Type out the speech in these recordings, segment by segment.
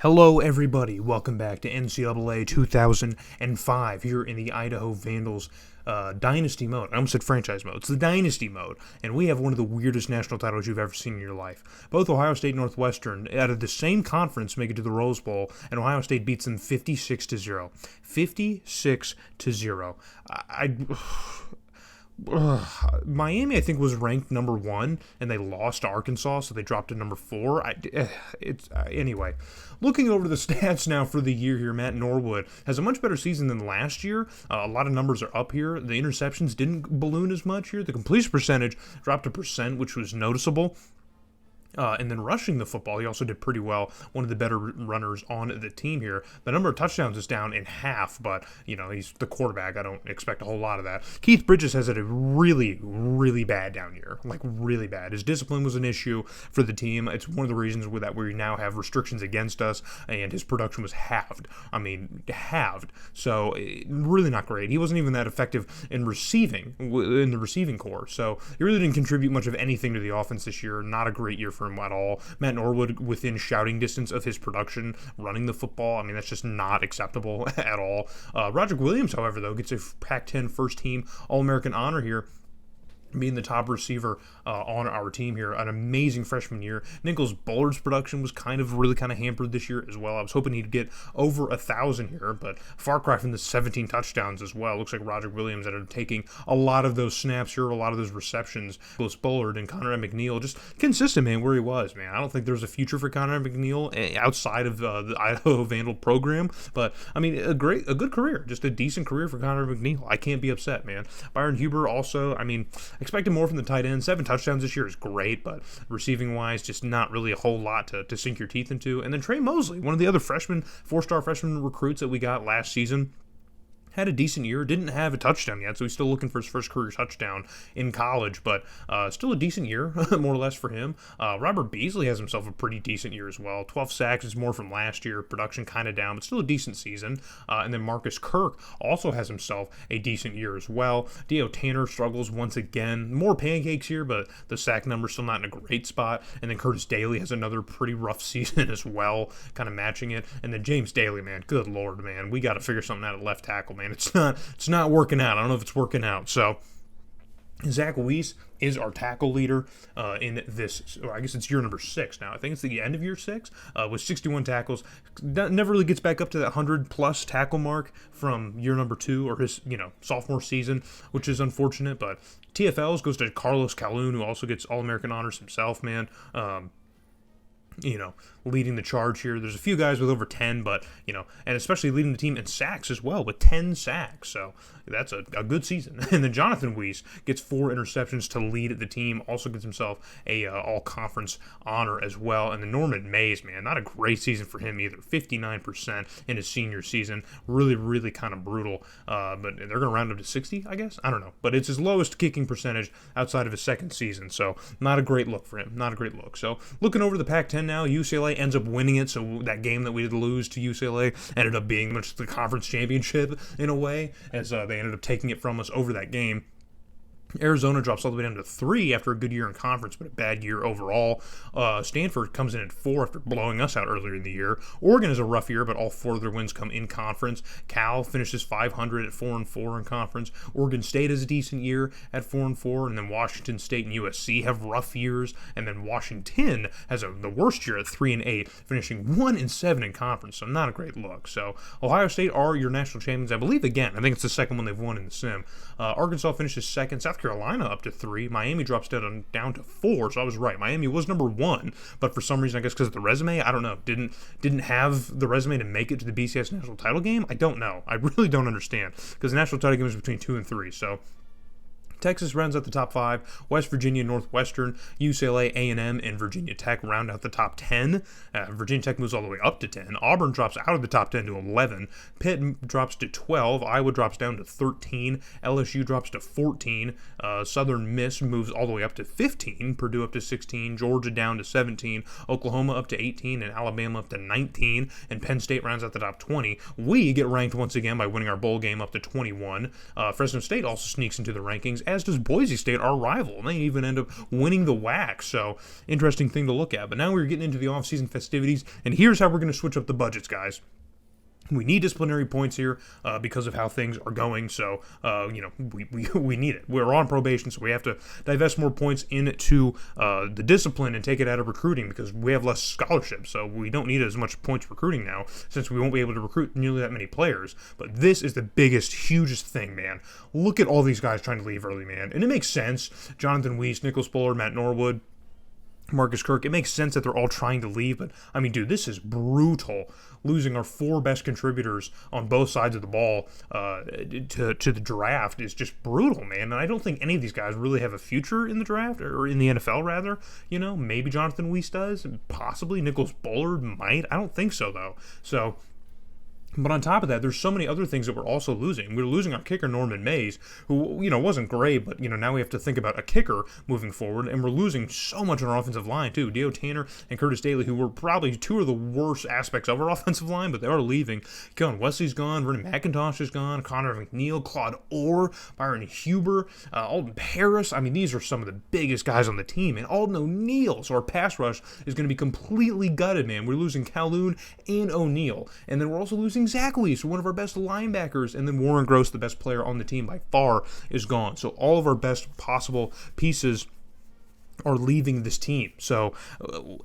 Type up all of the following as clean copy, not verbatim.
Hello everybody, welcome back to NCAA 2005 here in the Idaho Vandals Dynasty mode. I almost said franchise mode. It's the Dynasty mode, and we have one of the weirdest national titles you've ever seen in your life. Both Ohio State and Northwestern, out of the same conference, make it to the Rose Bowl, and Ohio State beats them 56-0. 56-0. Miami, I think, was ranked number 1, and they lost to Arkansas, so they dropped to number 4. Anyway, looking over the stats now for the year here, Matt Norwood has a much better season than last year. A lot of numbers are up here. The interceptions didn't balloon as much here. The completion percentage dropped a percent, which was noticeable. And then rushing the football, he also did pretty well. One of the better runners on the team here. The number of touchdowns is down in half, but, he's the quarterback. I don't expect a whole lot of that. Keith Bridges has had a really, really bad down year. Like, really bad. His discipline was an issue for the team. It's one of the reasons that we now have restrictions against us, and his production was halved. Halved. So, really not great. He wasn't even that effective in the receiving core. So, he really didn't contribute much of anything to the offense this year. Not a great year for him at all. Matt Norwood within shouting distance of his production running the football. That's just not acceptable at all. Roderick Williams, however, though, gets a Pac-10 first team All-American honor here, being the top receiver on our team here. An amazing freshman year. Nichols Bullard's production was kind of hampered this year as well. I was hoping he'd get over 1,000 here, but far cry from the 17 touchdowns as well. Looks like Roderick Williams ended up taking a lot of those snaps here, a lot of those receptions. Nicholas Bullard and Conrad McNeil, just consistent, man, where he was, man. I don't think there's a future for Conrad McNeil outside of the Idaho Vandal program, but, a good career. Just a decent career for Conrad McNeil. I can't be upset, man. Byron Huber also, expected more from the tight end. 7 touchdowns this year is great, but receiving-wise, just not really a whole lot to sink your teeth into. And then Trey Mosley, one of the other 4-star freshman recruits that we got last season, had a decent year, didn't have a touchdown yet, so he's still looking for his first career touchdown in college, but still a decent year, more or less, for him. Robert Beasley has himself a pretty decent year as well. 12 sacks is more from last year, production kind of down, but still a decent season. And then Marcus Kirk also has himself a decent year as well. Dio Tanner struggles once again. More pancakes here, but the sack number's still not in a great spot. And then Curtis Daly has another pretty rough season as well, kind of matching it. And then James Daly, man, good lord, man, we got to figure something out at left tackle, man. It's not working out. I don't know if it's working out. So Zach Weiss is our tackle leader in this, or I guess it's year number 6 now. I think it's the end of year 6 with 61 tackles. Never really gets back up to that 100-plus tackle mark from year number 2 or his, sophomore season, which is unfortunate. But TFLs goes to Carlos Calhoun, who also gets All-American honors himself, man. Leading the charge here. There's a few guys with over 10, but, and especially leading the team in sacks as well with 10 sacks. So that's a good season. And then Jonathan Weiss gets 4 interceptions to lead the team, also gets himself a all-conference honor as well. And then Norman Mays, man, not a great season for him either. 59% in his senior season. Really, really kind of brutal. But they're going to round up to 60, I guess? I don't know. But it's his lowest kicking percentage outside of his second season. So not a great look for him. Not a great look. So looking over the Pac-10 now, UCLA ends up winning it, so that game that we did lose to UCLA ended up being much the conference championship in a way, as they ended up taking it from us over that game. Arizona drops all the way down to 3 after a good year in conference, but a bad year overall. Stanford comes in at 4 after blowing us out earlier in the year. Oregon is a rough year, but all 4 of their wins come in conference. Cal finishes 500 at 4-4 in conference. Oregon State has a decent year at 4-4, and then Washington State and USC have rough years, and then Washington has the worst year at 3-8, finishing 1-7 in conference, so not a great look. So Ohio State are your national champions, I believe, again. I think it's the second one they've won in the sim. Arkansas finishes 2nd. South Carolina up to 3. Miami drops down to 4, so I was right. Miami was number 1, but for some reason, I guess because of the resume, I don't know, didn't have the resume to make it to the BCS national title game. I don't know. I really don't understand, because the national title game is between 2 and 3, so Texas rounds out the top 5. West Virginia, Northwestern, UCLA, A&M, and Virginia Tech round out the top 10. Virginia Tech moves all the way up to 10. Auburn drops out of the top 10 to 11. Pitt drops to 12. Iowa drops down to 13. LSU drops to 14. Southern Miss moves all the way up to 15. Purdue up to 16. Georgia down to 17. Oklahoma up to 18. And Alabama up to 19. And Penn State rounds out the top 20. We get ranked once again by winning our bowl game up to 21. Fresno State also sneaks into the rankings as does Boise State, our rival. And they even end up winning the WAC. So, interesting thing to look at. But now we're getting into the offseason festivities, and here's how we're going to switch up the budgets, guys. We need disciplinary points here because of how things are going. So, we need it. We're on probation, so we have to divest more points into the discipline and take it out of recruiting because we have less scholarships. So we don't need as much points recruiting now since we won't be able to recruit nearly that many players. But this is the biggest, hugest thing, man. Look at all these guys trying to leave early, man. And it makes sense. Jonathan Weiss, Nicholas Bullard, Matt Norwood, Marcus Kirk, it makes sense that they're all trying to leave, but, I mean, dude, this is brutal. Losing our 4 best contributors on both sides of the ball to the draft is just brutal, man. And I don't think any of these guys really have a future in the draft, or in the NFL, rather. Maybe Jonathan Weiss does, possibly. Nicholas Bullard might. I don't think so, though. But on top of that, there's so many other things that we're also losing. We're losing our kicker, Norman Mays, who, wasn't great, but, now we have to think about a kicker moving forward, and we're losing so much on our offensive line, too. Dio Tanner and Curtis Daly, who were probably 2 of the worst aspects of our offensive line, but they are leaving. Kellen Wesley's gone, Vernon McIntosh is gone, Connor McNeil, Claude Orr, Byron Huber, Alton Harris. I mean, these are some of the biggest guys on the team, and Alden O'Neill. So our pass rush is going to be completely gutted, man. We're losing Calhoun and O'Neill, and then we're also losing Zach Lees, one of our best linebackers, and then Warren Gross, the best player on the team by far, is gone. So all of our best possible pieces are leaving this team. So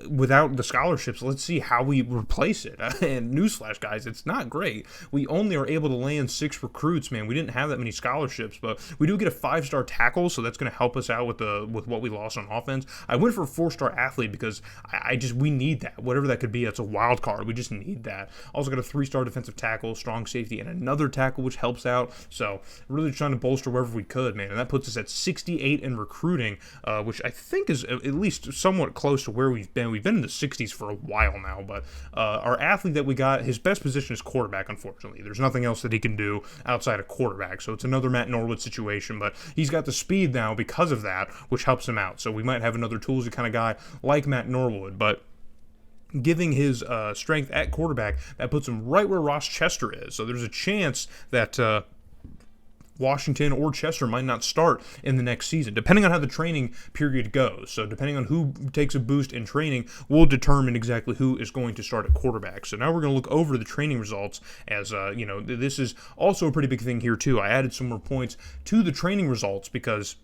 without the scholarships, let's see how we replace it. And newsflash, guys, it's not great. We only are able to land 6 recruits, man. We didn't have that many scholarships, but we do get a 5-star tackle, so that's going to help us out with what we lost on offense. I went for a 4-star athlete because we need that. Whatever that could be, it's a wild card. We just need that. Also got a 3-star defensive tackle, strong safety, and another tackle, which helps out. So really trying to bolster wherever we could, man. And that puts us at 68 in recruiting, which I think is at least somewhat close to where we've been. We've been in the 60s for a while now, but our athlete that we got, his best position is quarterback, unfortunately. There's nothing else that he can do outside of quarterback, so it's another Matt Norwood situation, but he's got the speed now because of that, which helps him out. So we might have another toolsy kind of guy like Matt Norwood, but giving his strength at quarterback, that puts him right where Ross Chester is. So there's a chance that Washington or Chester might not start in the next season, depending on how the training period goes. So depending on who takes a boost in training will determine exactly who is going to start at quarterback. So now we're going to look over the training results as, this is also a pretty big thing here too. I added some more points to the training results because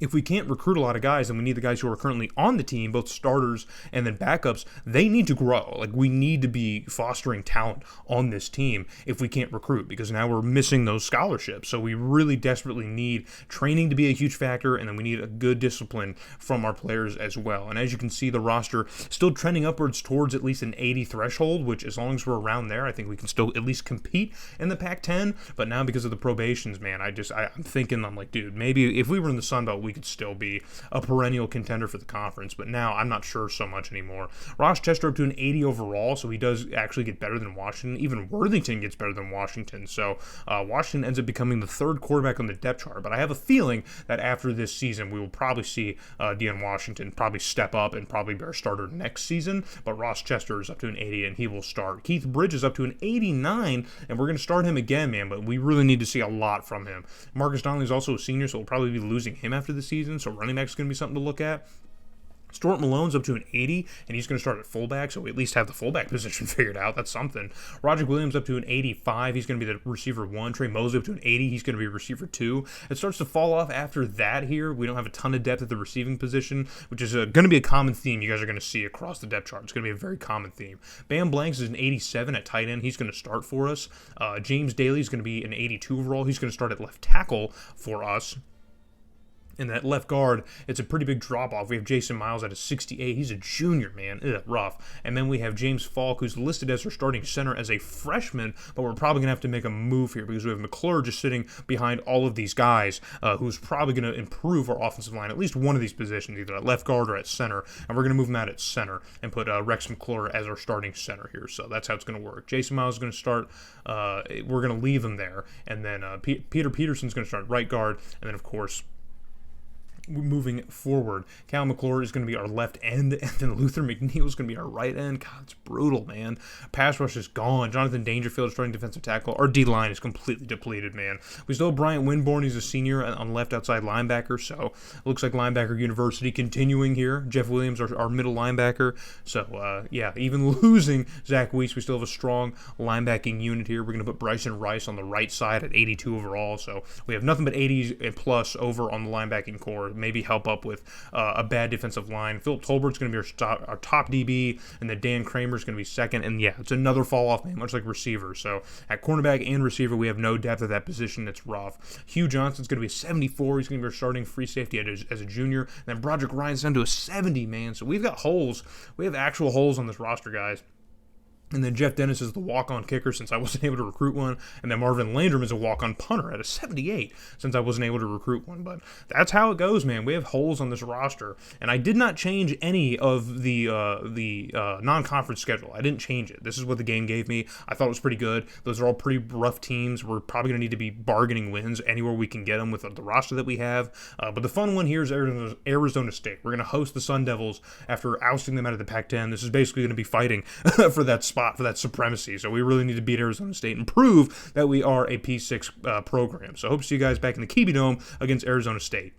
if we can't recruit a lot of guys, and we need the guys who are currently on the team, both starters and then backups, they need to grow. Like, we need to be fostering talent on this team if we can't recruit, because now we're missing those scholarships. So we really desperately need training to be a huge factor, and then we need a good discipline from our players as well. And as you can see, the roster still trending upwards towards at least an 80 threshold, which as long as we're around there, I think we can still at least compete in the Pac-10. But now because of the probations, man, I'm thinking, I'm like, dude, maybe if we were in the Sun Belt, we could still be a perennial contender for the conference, but now I'm not sure so much anymore. Ross Chester up to an 80 overall, so he does actually get better than Washington. Even Worthington gets better than Washington, so Washington ends up becoming the 3rd quarterback on the depth chart, but I have a feeling that after this season, we will probably see Deion Washington probably step up and probably be our starter next season, but Ross Chester is up to an 80, and he will start. Keith Bridge is up to an 89, and we're going to start him again, man, but we really need to see a lot from him. Marcus Donnelly is also a senior, so we'll probably be losing him after the season, so running back is going to be something to look at. Stuart Malone's up to an 80, and he's going to start at fullback, so we at least have the fullback position figured out. That's something. Roger Williams up to an 85. He's going to be the receiver 1. Trey Mosley up to an 80. He's going to be receiver 2. It starts to fall off after that here. We don't have a ton of depth at the receiving position, which is going to be a common theme you guys are going to see across the depth chart. It's going to be a very common theme. Bam Blanks is an 87 at tight end. He's going to start for us. James Daly is going to be an 82 overall. He's going to start at left tackle for us. In that left guard, it's a pretty big drop-off. We have Jason Miles at a 68. He's a junior, man. Rough. And then we have James Falk, who's listed as our starting center as a freshman, but we're probably going to have to make a move here because we have McClure just sitting behind all of these guys, who's probably going to improve our offensive line, at least one of these positions, either at left guard or at center. And we're going to move him out at center and put Rex McClure as our starting center here. So that's how it's going to work. Jason Miles is going to start. We're going to leave him there. And then Peter Peterson's going to start right guard. And then, of course, moving forward. Cal McClure is going to be our left end, and then Luther McNeil is going to be our right end. God, it's brutal, man. Pass rush is gone. Jonathan Dangerfield, starting defensive tackle. Our D-line is completely depleted, man. We still have Bryant Winborn. He's a senior on left outside linebacker, so it looks like linebacker university continuing here. Jeff Williams, our middle linebacker. So, yeah, even losing Zach Weiss, we still have a strong linebacking unit here. We're going to put Bryson Rice on the right side at 82 overall, so we have nothing but 80s plus over on the linebacking core. Maybe help up with a bad defensive line. Philip Tolbert's going to be our top DB, and then Dan Kramer's going to be second. And yeah, it's another fall off, man, much like receiver. So at cornerback and receiver, we have no depth at that position. It's rough. Hugh Johnson's going to be a 74. He's going to be our starting free safety as a junior. And then Broderick Ryan's down to a 70, man. So we've got holes. We have actual holes on this roster, guys. And then Jeff Dennis is the walk-on kicker since I wasn't able to recruit one. And then Marvin Landrum is a walk-on punter at a 78 since I wasn't able to recruit one. But that's how it goes, man. We have holes on this roster. And I did not change any of the non-conference schedule. I didn't change it. This is what the game gave me. I thought it was pretty good. Those are all pretty rough teams. We're probably going to need to be bargaining wins anywhere we can get them with the roster that we have. But the fun one here is Arizona State. We're going to host the Sun Devils after ousting them out of the Pac-10. This is basically going to be fighting for that spot, for that supremacy. So we really need to beat Arizona State and prove that we are a P6 program. So I hope to see you guys back in the Kiwi Dome against Arizona State.